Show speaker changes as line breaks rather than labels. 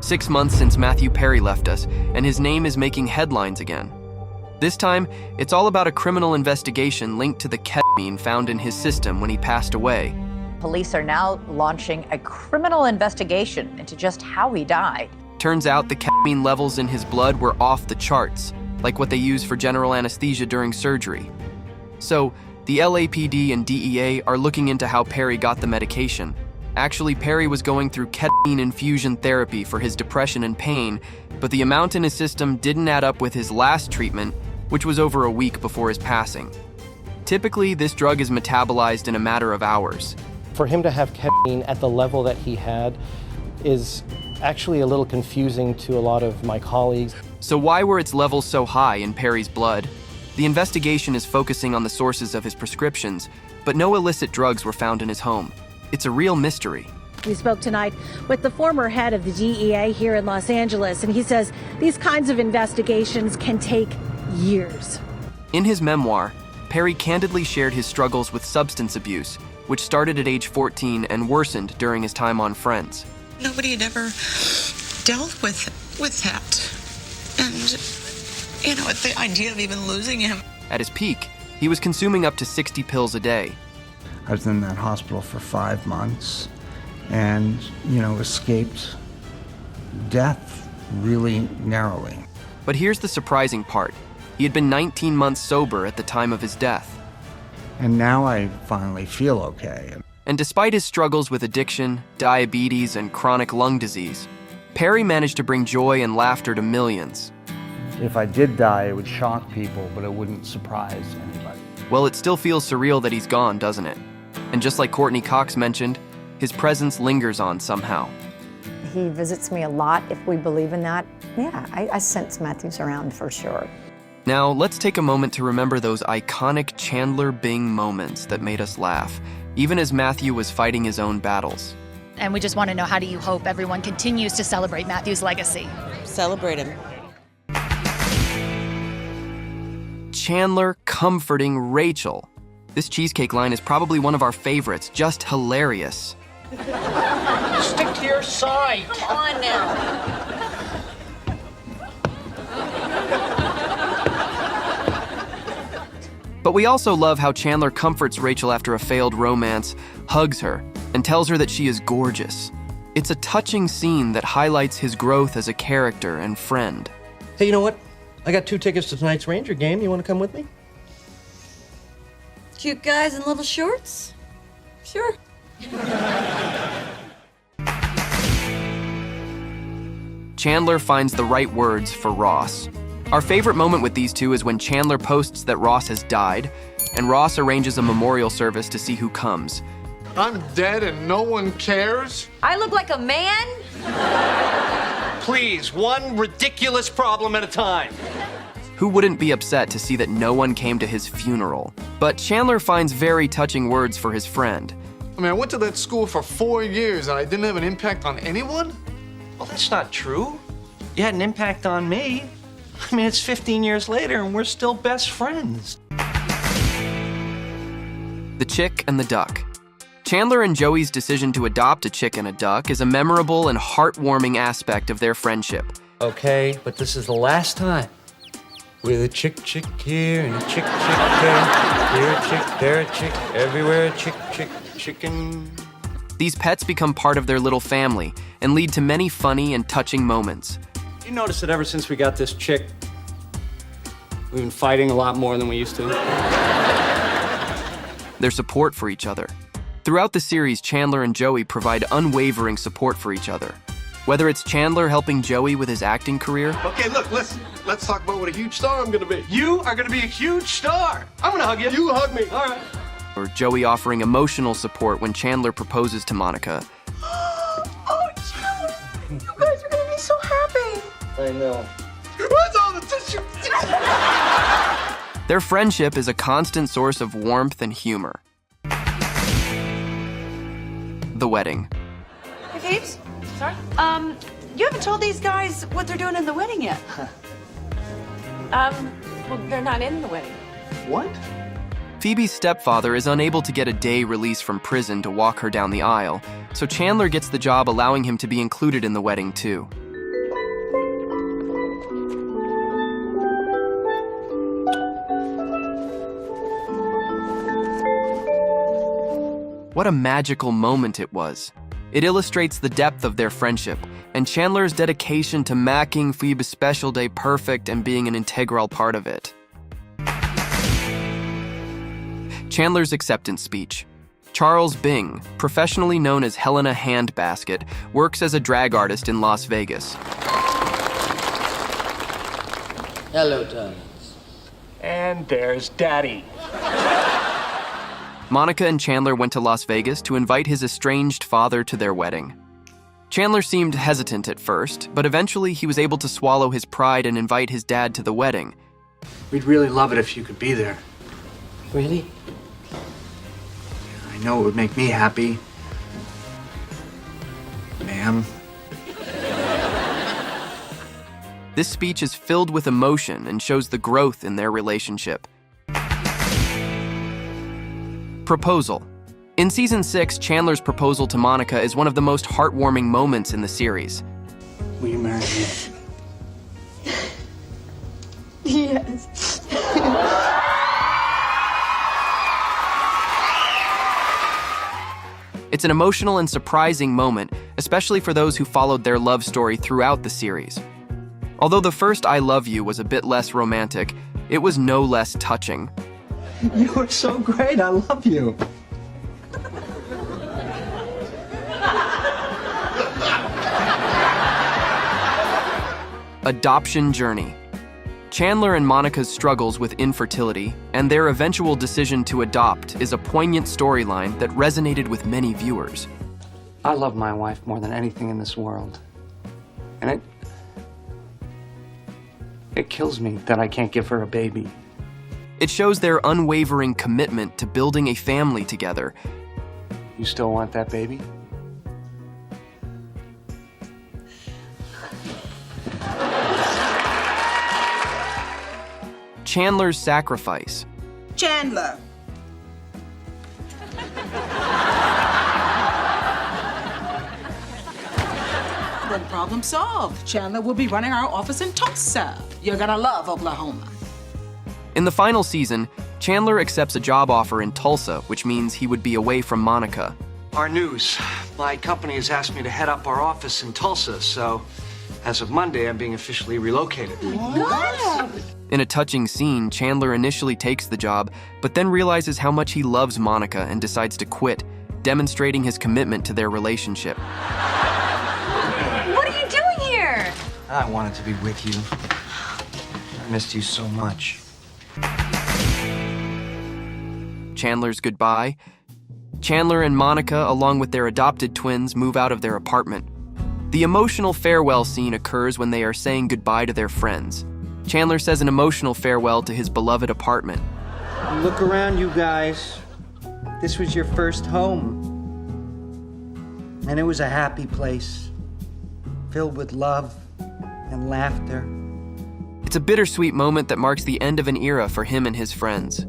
6 months since Matthew Perry left us, and his name is making headlines again. This time, it's all about a criminal investigation linked to the ketamine found in his system when he passed away.
Police are now launching a criminal investigation into just how he died.
Turns out the ketamine levels in his blood were off the charts, like what they use for general anesthesia during surgery. So, the LAPD and DEA are looking into how Perry got the medication. Actually, Perry was going through ketamine infusion therapy for his depression and pain, but the amount in his system didn't add up with his last treatment, which was over a week before his passing. Typically, this drug is metabolized in a matter of hours.
For him to have ketamine at the level that he had is actually a little confusing to a lot of my colleagues.
So why were its levels so high in Perry's blood? The investigation is focusing on the sources of his prescriptions, but no illicit drugs were found in his home. It's a real mystery.
We spoke tonight with the former head of the DEA here in Los Angeles, and he says these kinds of investigations can take years.
In his memoir, Perry candidly shared his struggles with substance abuse, which started at age 14 and worsened during his time on Friends.
Nobody had ever dealt with that. And, the idea of even losing him.
At his peak, he was consuming up to 60 pills a day.
I was in that hospital for 5 months and, escaped death really narrowly.
But here's the surprising part. He had been 19 months sober at the time of his death.
And now I finally feel okay.
And despite his struggles with addiction, diabetes, and chronic lung disease, Perry managed to bring joy and laughter to millions.
If I did die, it would shock people, but it wouldn't surprise anybody.
Well, it still feels surreal that he's gone, doesn't it? And just like Courtney Cox mentioned, his presence lingers on somehow.
He visits me a lot, if we believe in that. Yeah, I sense Matthew's around for sure.
Now, let's take a moment to remember those iconic Chandler Bing moments that made us laugh, even as Matthew was fighting his own battles.
And we just want to know, how do you hope everyone continues to celebrate Matthew's legacy?
Celebrate him.
Chandler comforting Rachel. This cheesecake line is probably one of our favorites, just hilarious.
Stick to your side.
Come on now.
But we also love how Chandler comforts Rachel after a failed romance, hugs her, and tells her that she is gorgeous. It's a touching scene that highlights his growth as a character and friend.
Hey, you know what? I got 2 tickets to tonight's Ranger game. You want to come with me?
Cute guys in little shorts? Sure.
Chandler finds the right words for Ross. Our favorite moment with these two is when Chandler posts that Ross has died, and Ross arranges a memorial service to see who comes.
I'm dead and no one cares?
I look like a man?
Please, one ridiculous problem at a time.
Who wouldn't be upset to see that no one came to his funeral? But Chandler finds very touching words for his friend.
I went to that school for 4 years and I didn't have an impact on anyone?
Well, that's not true. You had an impact on me. It's 15 years later and we're still best friends.
The Chick and the Duck. Chandler and Joey's decision to adopt a chick and a duck is a memorable and heartwarming aspect of their friendship.
Okay, but this is the last time. With a chick here and a chick there. Here a chick, there a chick, everywhere a chick, chicken.
These pets become part of their little family and lead to many funny and touching moments.
You notice that ever since we got this chick, we've been fighting a lot more than we used to.
Their support for each other. Throughout the series, Chandler and Joey provide unwavering support for each other. Whether it's Chandler helping Joey with his acting career.
Okay, look, listen. Let's talk about what a huge star I'm gonna be.
You are gonna be a huge star. I'm gonna hug you.
You hug me.
All right.
Or Joey offering emotional support when Chandler proposes to Monica.
Oh, Chandler, you guys are gonna be so happy.
I know.
Where's all the tissue?
Their friendship is a constant source of warmth and humor. The wedding.
Hey, Phoebes? Sorry? You haven't told these guys what they're doing in the wedding yet.
Well, they're not in the wedding.
What?
Phoebe's stepfather is unable to get a day release from prison to walk her down the aisle, so Chandler gets the job allowing him to be included in the wedding too. What a magical moment it was. It illustrates the depth of their friendship and Chandler's dedication to making Phoebe's special day perfect and being an integral part of it. Chandler's acceptance speech. Charles Bing, professionally known as Helena Handbasket, works as a drag artist in Las Vegas.
Hello, darlings.
And there's Daddy.
Monica and Chandler went to Las Vegas to invite his estranged father to their wedding. Chandler seemed hesitant at first, but eventually he was able to swallow his pride and invite his dad to the wedding.
We'd really love it if you could be there.
Really?
I know it would make me happy. Ma'am.
This speech is filled with emotion and shows the growth in their relationship. Proposal. In season 6, Chandler's proposal to Monica is one of the most heartwarming moments in the series.
Will you marry me?
Yes.
It's an emotional and surprising moment, especially for those who followed their love story throughout the series. Although the first I Love You was a bit less romantic, it was no less touching.
You are so great. I love you.
Adoption journey. Chandler and Monica's struggles with infertility and their eventual decision to adopt is a poignant storyline that resonated with many viewers.
I love my wife more than anything in this world. And it kills me that I can't give her a baby.
It shows their unwavering commitment to building a family together.
You still want that baby?
Chandler's sacrifice.
Chandler. Well, problem solved. Chandler will be running our office in Tulsa. You're gonna love Oklahoma.
In the final season, Chandler accepts a job offer in Tulsa, which means he would be away from Monica.
Our news. My company has asked me to head up our office in Tulsa, so as of Monday, I'm being officially relocated.
What?
In a touching scene, Chandler initially takes the job, but then realizes how much he loves Monica and decides to quit, demonstrating his commitment to their relationship.
What are you doing here?
I wanted to be with you. I missed you so much.
Chandler's goodbye. Chandler and Monica, along with their adopted twins, move out of their apartment. The emotional farewell scene occurs when they are saying goodbye to their friends. Chandler says an emotional farewell to his beloved apartment.
Look around, you guys. This was your first home. And it was a happy place, filled with love and laughter.
It's a bittersweet moment that marks the end of an era for him and his friends.